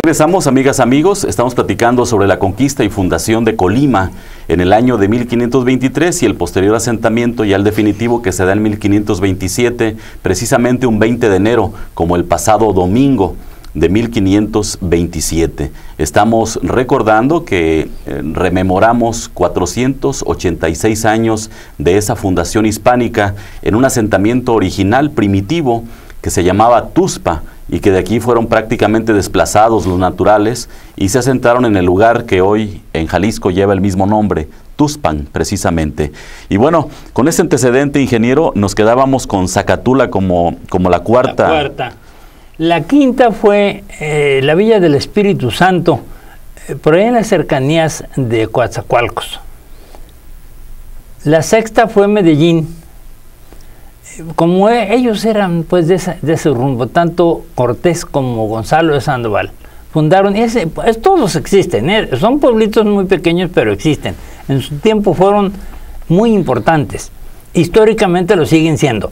Regresamos, amigas, amigos. Estamos platicando sobre la conquista y fundación de Colima en el año de 1523 y el posterior asentamiento ya el definitivo que se da en 1527, precisamente un 20 de enero, como el pasado domingo de 1527. Estamos recordando que rememoramos 486 años de esa fundación hispánica en un asentamiento original primitivo que se llamaba Tuxpan, y que de aquí fueron prácticamente desplazados los naturales y se asentaron en el lugar que hoy en Jalisco lleva el mismo nombre, Tuxpan, precisamente. Y bueno, con este antecedente, ingeniero, nos quedábamos con Zacatula como la cuarta. La cuarta. La quinta fue la Villa del Espíritu Santo, por ahí en las cercanías de Coatzacoalcos. La sexta fue Medellín. Como ellos eran pues de ese rumbo, tanto Cortés como Gonzalo de Sandoval fundaron, todos existen, son pueblitos muy pequeños pero existen, en su tiempo fueron muy importantes, históricamente lo siguen siendo.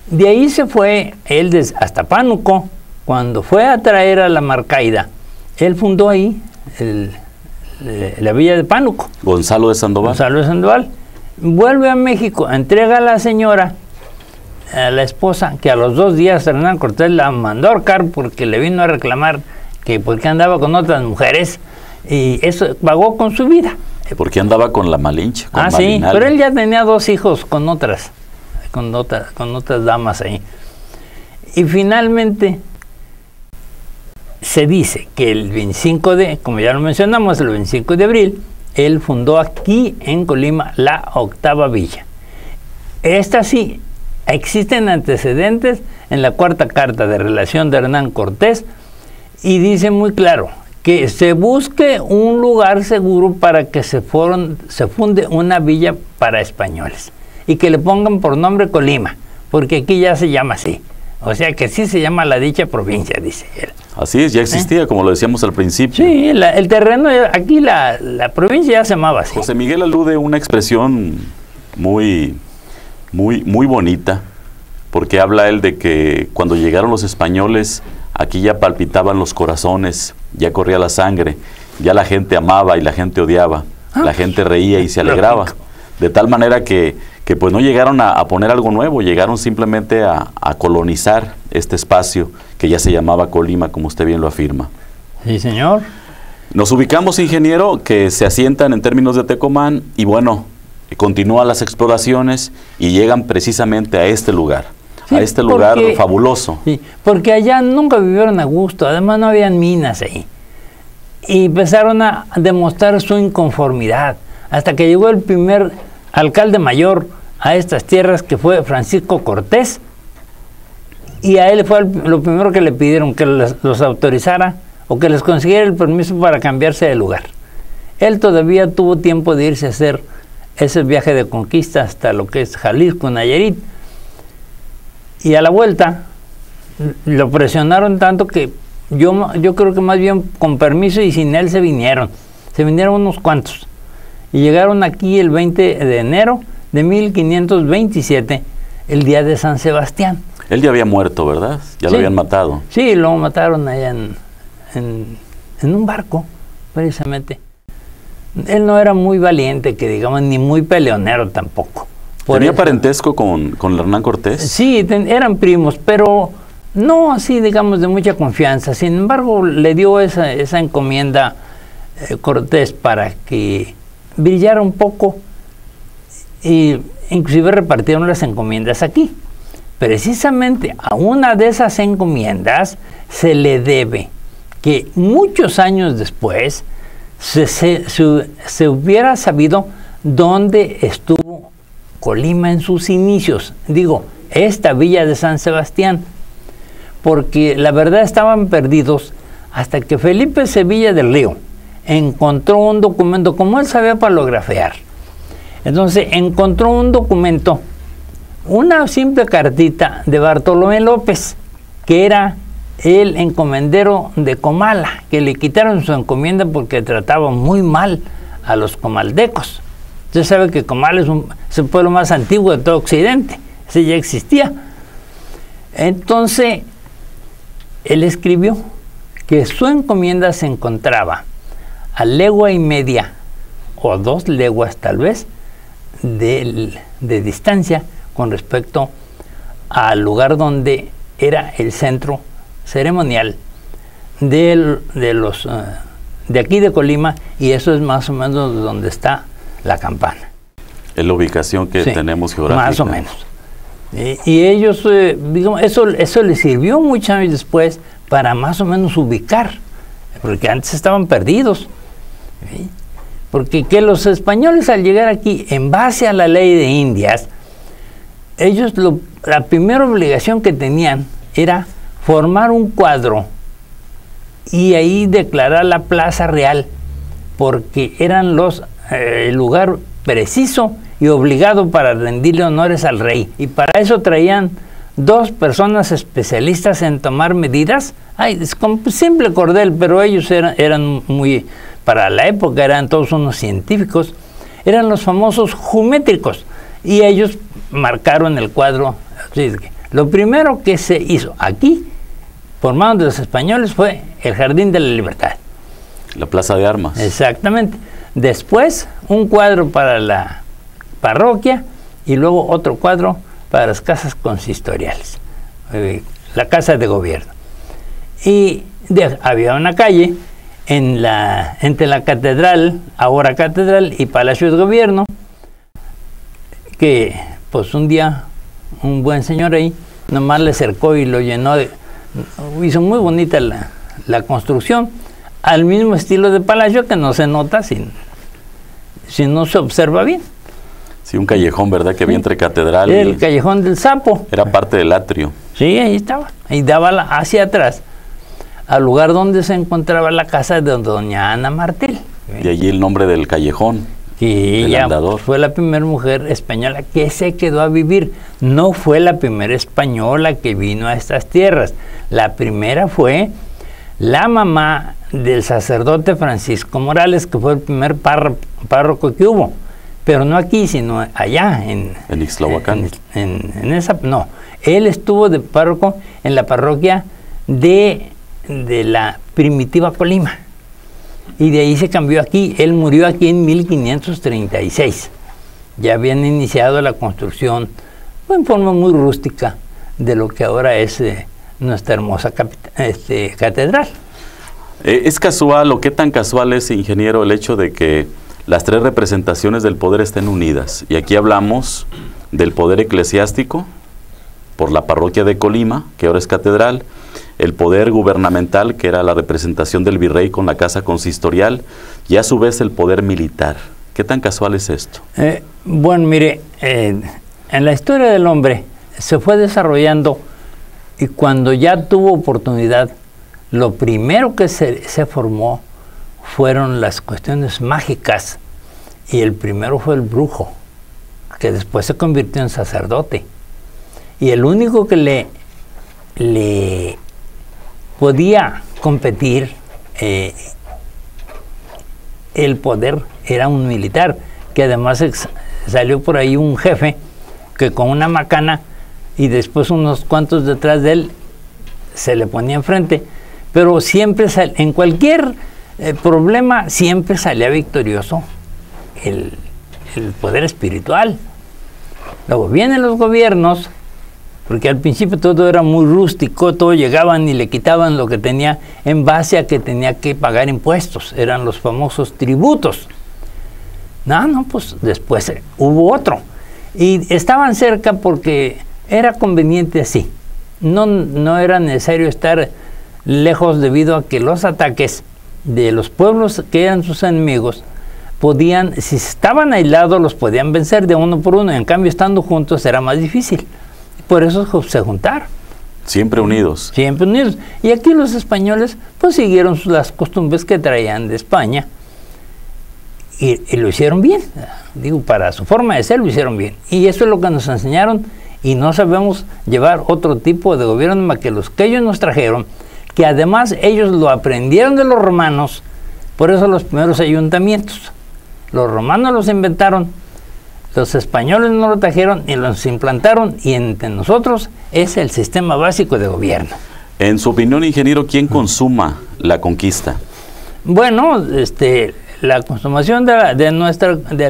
De ahí se fue él hasta Pánuco, cuando fue a traer a la Marcaida, él fundó ahí la villa de Pánuco. Gonzalo de Sandoval. Gonzalo de Sandoval. Vuelve a México, entrega a la señora, a la esposa, que a los 2 días Hernán Cortés la mandó a ahorcar porque le vino a reclamar que porque andaba con otras mujeres, y eso pagó con su vida. Porque andaba con la Malinche. Con sí, pero él ya tenía 2 hijos con otras damas ahí. Y finalmente se dice que el 25 como ya lo mencionamos, el 25 de abril, él fundó aquí en Colima la octava villa. Esta sí, existen antecedentes en la cuarta carta de relación de Hernán Cortés y dice muy claro que se busque un lugar seguro para que se funde una villa para españoles y que le pongan por nombre Colima, porque aquí ya se llama así. O sea que sí se llama la dicha provincia, dice él. Así es, ya existía, como lo decíamos al principio. Sí, el terreno, aquí la provincia ya se llamaba así. José Miguel alude a una expresión muy bonita, porque habla él de que cuando llegaron los españoles, aquí ya palpitaban los corazones, ya corría la sangre, ya la gente amaba y la gente odiaba, la gente reía y se alegraba, de tal manera que pues no llegaron a poner algo nuevo, llegaron simplemente a colonizar este espacio que ya se llamaba Colima, como usted bien lo afirma. Sí, señor. Nos ubicamos, ingeniero, que se asientan en términos de Tecomán y bueno, continúan las exploraciones y llegan precisamente a este lugar, lugar fabuloso. Sí, porque allá nunca vivieron a gusto, además no habían minas ahí. Y empezaron a demostrar su inconformidad, hasta que llegó el primer alcalde mayor a estas tierras, que fue Francisco Cortés, y a él fue lo primero que le pidieron, que los autorizara o que les consiguiera el permiso para cambiarse de lugar. Él todavía tuvo tiempo de irse a hacer ese viaje de conquista hasta lo que es Jalisco, Nayarit, y a la vuelta lo presionaron tanto que yo creo que más bien con permiso y sin él se vinieron unos cuantos, y llegaron aquí el 20 de enero de 1527, el día de San Sebastián. Él ya había muerto, ¿verdad? Ya lo habían matado. Sí, lo mataron allá en un barco, precisamente. Él no era muy valiente, que digamos, ni muy peleonero tampoco. ¿Tenía parentesco con Hernán Cortés? Sí, eran primos, pero no así, digamos, de mucha confianza. Sin embargo, le dio esa encomienda Cortés para que brillara un poco, y inclusive repartieron las encomiendas aquí. Precisamente a una de esas encomiendas se le debe que muchos años después se hubiera sabido dónde estuvo Colima en sus inicios. Digo, esta villa de San Sebastián, porque la verdad estaban perdidos hasta que Felipe Sevilla del Río encontró un documento, como él sabía palografiar. Entonces encontró un documento, una simple cartita de Bartolomé López, que era el encomendero de Comala, que le quitaron su encomienda porque trataba muy mal a los comaldecos. Usted sabe que Comala es el pueblo más antiguo de todo Occidente, ese ya existía. Entonces, él escribió que su encomienda se encontraba a legua y media o 2 leguas tal vez de distancia con respecto al lugar donde era el centro ceremonial de aquí de Colima, y eso es más o menos donde está la campana. Es la ubicación que tenemos geográfica. Más o menos. Y ellos, digamos, eso les sirvió muchos años después para más o menos ubicar, porque antes estaban perdidos. ¿Sí? Porque que los españoles al llegar aquí, en base a la ley de Indias, ellos la primera obligación que tenían era formar un cuadro y ahí declarar la plaza real, porque eran el lugar preciso y obligado para rendirle honores al rey. Y para eso traían 2 personas especialistas en tomar medidas. Es como simple cordel, pero ellos eran muy, para la época eran todos unos científicos, eran los famosos geométricos, y ellos marcaron el cuadro. Así que lo primero que se hizo aquí, por manos de los españoles, fue el Jardín de la Libertad. La Plaza de Armas. Exactamente. Después, un cuadro para la parroquia y luego otro cuadro para las casas consistoriales, la casa de gobierno. Y había una calle entre la catedral, ahora catedral, y Palacio de Gobierno, que pues un día un buen señor ahí nomás le cercó y lo llenó hizo muy bonita la construcción, al mismo estilo de palacio, que no se nota si no se observa bien. Sí, un callejón, ¿verdad? Que había entre catedral y el callejón del Sapo. Era parte del atrio. Sí, ahí estaba. Ahí daba hacia atrás, al lugar donde se encontraba la casa de doña Ana Martel. Y allí el nombre del callejón. Y ella fue la primera mujer española que se quedó a vivir. No fue la primera española que vino a estas tierras. La primera fue la mamá del sacerdote Francisco Morales, que fue el primer párroco que hubo. Pero no aquí, sino allá, en Ixtlahuacán. No, él estuvo de párroco en la parroquia de la primitiva Colima. Y de ahí se cambió aquí. Él murió aquí en 1536. Ya habían iniciado la construcción, en forma muy rústica, de lo que ahora es nuestra hermosa catedral. ¿Es casual o qué tan casual es, ingeniero, el hecho de que las 3 representaciones del poder estén unidas? Y aquí hablamos del poder eclesiástico, por la parroquia de Colima, que ahora es catedral, el poder gubernamental, que era la representación del virrey con la casa consistorial, y a su vez el poder militar. ¿Qué tan casual es esto? Bueno, mire, en la historia del hombre se fue desarrollando, y cuando ya tuvo oportunidad, lo primero que se formó fueron las cuestiones mágicas, y el primero fue el brujo, que después se convirtió en sacerdote, y el único que le podía competir el poder era un militar, que además salió por ahí un jefe que con una macana, y después unos cuantos detrás de él se le ponía enfrente, pero siempre en cualquier problema siempre salía victorioso el poder espiritual. Luego vienen los gobiernos, porque al principio todo era muy rústico, todo llegaban y le quitaban lo que tenía en base a que tenía que pagar impuestos, eran los famosos tributos. No, pues después hubo otro, y estaban cerca porque era conveniente así, no era necesario estar lejos, debido a que los ataques de los pueblos que eran sus enemigos si estaban aislados, los podían vencer de uno por uno, y en cambio estando juntos era más difícil. Por eso se juntaron. Siempre unidos. Siempre unidos. Y aquí los españoles pues siguieron las costumbres que traían de España, y lo hicieron bien. Digo, para su forma de ser lo hicieron bien. Y eso es lo que nos enseñaron, y no sabemos llevar otro tipo de gobierno más que los que ellos nos trajeron, que además ellos lo aprendieron de los romanos. Por eso los primeros ayuntamientos, los romanos los inventaron, los españoles no lo trajeron y los implantaron, y entre nosotros es el sistema básico de gobierno. En su opinión, ingeniero, ¿quién consuma la conquista? Bueno, la consumación de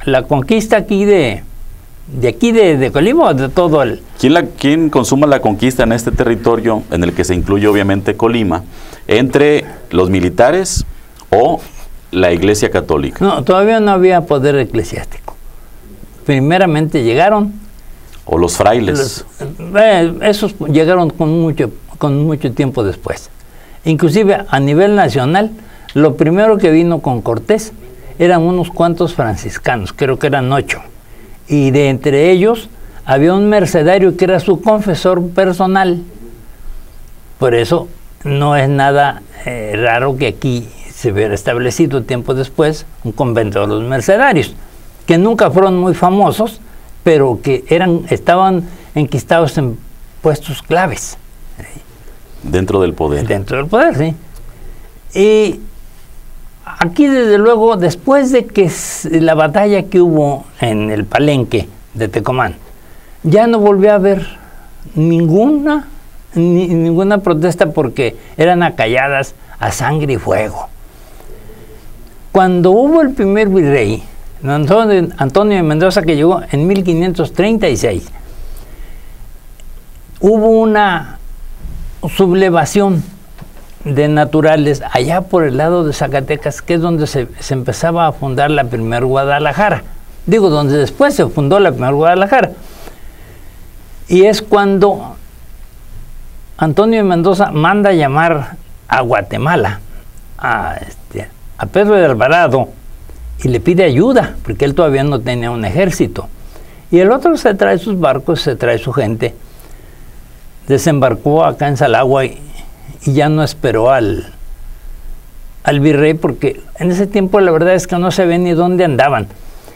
la conquista aquí de Colima, de todo el... ¿Quién consuma la conquista en este territorio, en el que se incluye obviamente Colima, entre los militares o la Iglesia Católica? No, todavía no había poder eclesiástico. Primeramente llegaron... ¿O los frailes? Esos llegaron con mucho tiempo después. Inclusive a nivel nacional, lo primero que vino con Cortés eran unos cuantos franciscanos, creo que eran 8. Y de entre ellos había un mercedario que era su confesor personal. Por eso no es nada raro que aquí se hubiera establecido tiempo después un convento de los mercedarios, que nunca fueron muy famosos, pero que estaban enquistados en puestos claves. Dentro del poder. Dentro del poder, sí. Y aquí, desde luego, después de que la batalla que hubo en el Palenque de Tecomán, ya no volvió a haber ninguna protesta, porque eran acalladas a sangre y fuego. Cuando hubo el primer virrey, Antonio de Mendoza, que llegó en 1536, hubo una sublevación de naturales allá por el lado de Zacatecas, que es donde se empezaba a fundar la primer Guadalajara. Digo, donde después se fundó la primer Guadalajara. Y es cuando Antonio de Mendoza manda llamar a Guatemala, a Pedro de Alvarado, y le pide ayuda, porque él todavía no tenía un ejército. Y el otro se trae sus barcos, se trae su gente, desembarcó acá en Salagua y ya no esperó al virrey, porque en ese tiempo la verdad es que no se ve ni dónde andaban.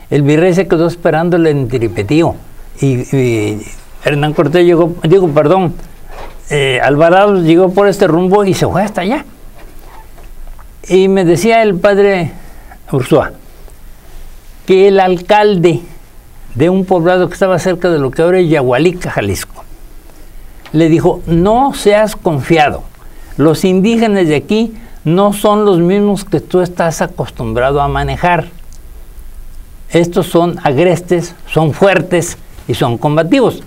El virrey se quedó esperándole en Tiripetío, y Hernán Cortés Alvarado llegó por este rumbo y se fue hasta allá. Y me decía el padre Ursúa que el alcalde de un poblado que estaba cerca de lo que ahora es Yagualica, Jalisco, le dijo: no seas confiado, los indígenas de aquí no son los mismos que tú estás acostumbrado a manejar. Estos son agrestes, son fuertes y son combativos.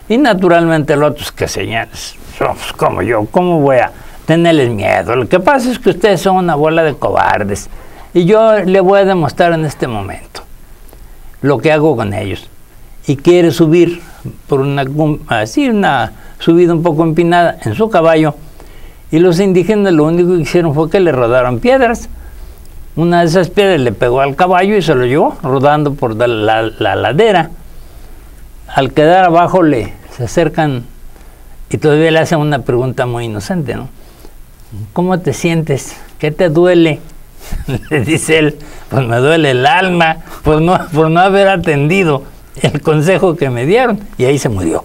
Y naturalmente los otros, que señales, somos como yo, ¿cómo voy a tenerles miedo? Lo que pasa es que ustedes son una bola de cobardes, y yo le voy a demostrar en este momento lo que hago con ellos. Y quiere subir por una subida un poco empinada en su caballo, y los indígenas lo único que hicieron fue que le rodaron piedras. Una de esas piedras le pegó al caballo y se lo llevó rodando por la ladera. Al quedar abajo se acercan y todavía le hacen una pregunta muy inocente, ¿no? ¿Cómo te sientes? ¿Qué te duele? Le dice él: pues me duele el alma por no haber atendido el consejo que me dieron. Y ahí se murió.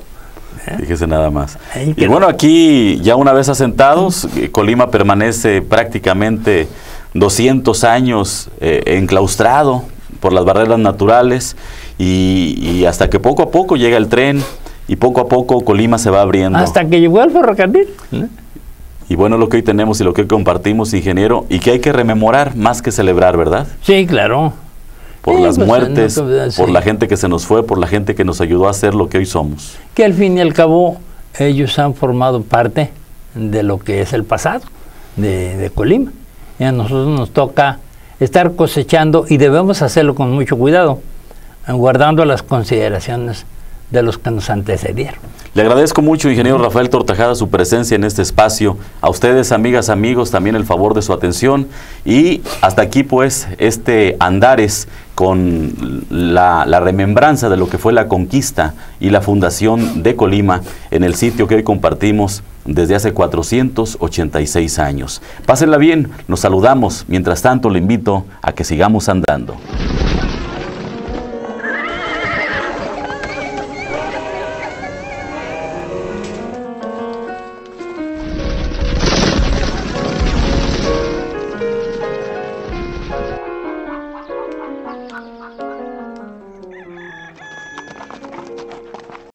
Fíjese nada más. Y bueno, aquí ya una vez asentados, Colima permanece prácticamente 200 años enclaustrado por las barreras naturales, y hasta que poco a poco llega el tren y poco a poco Colima se va abriendo. Hasta que llegó el ferrocarril. Y bueno, lo que hoy tenemos y lo que hoy compartimos, ingeniero, y que hay que rememorar más que celebrar, ¿verdad? Sí, claro. Por las muertes, por la gente que se nos fue, por la gente que nos ayudó a ser lo que hoy somos. Que al fin y al cabo ellos han formado parte de lo que es el pasado de Colima. Y a nosotros nos toca estar cosechando, y debemos hacerlo con mucho cuidado, guardando las consideraciones de los que nos antecedieron. Le agradezco mucho, ingeniero Rafael Tortajada, su presencia en este espacio. A ustedes, amigas, amigos, también el favor de su atención. Y hasta aquí, pues, Andares con la remembranza de lo que fue la conquista y la fundación de Colima en el sitio que hoy compartimos desde hace 486 años. Pásenla bien, nos saludamos. Mientras tanto, le invito a que sigamos andando.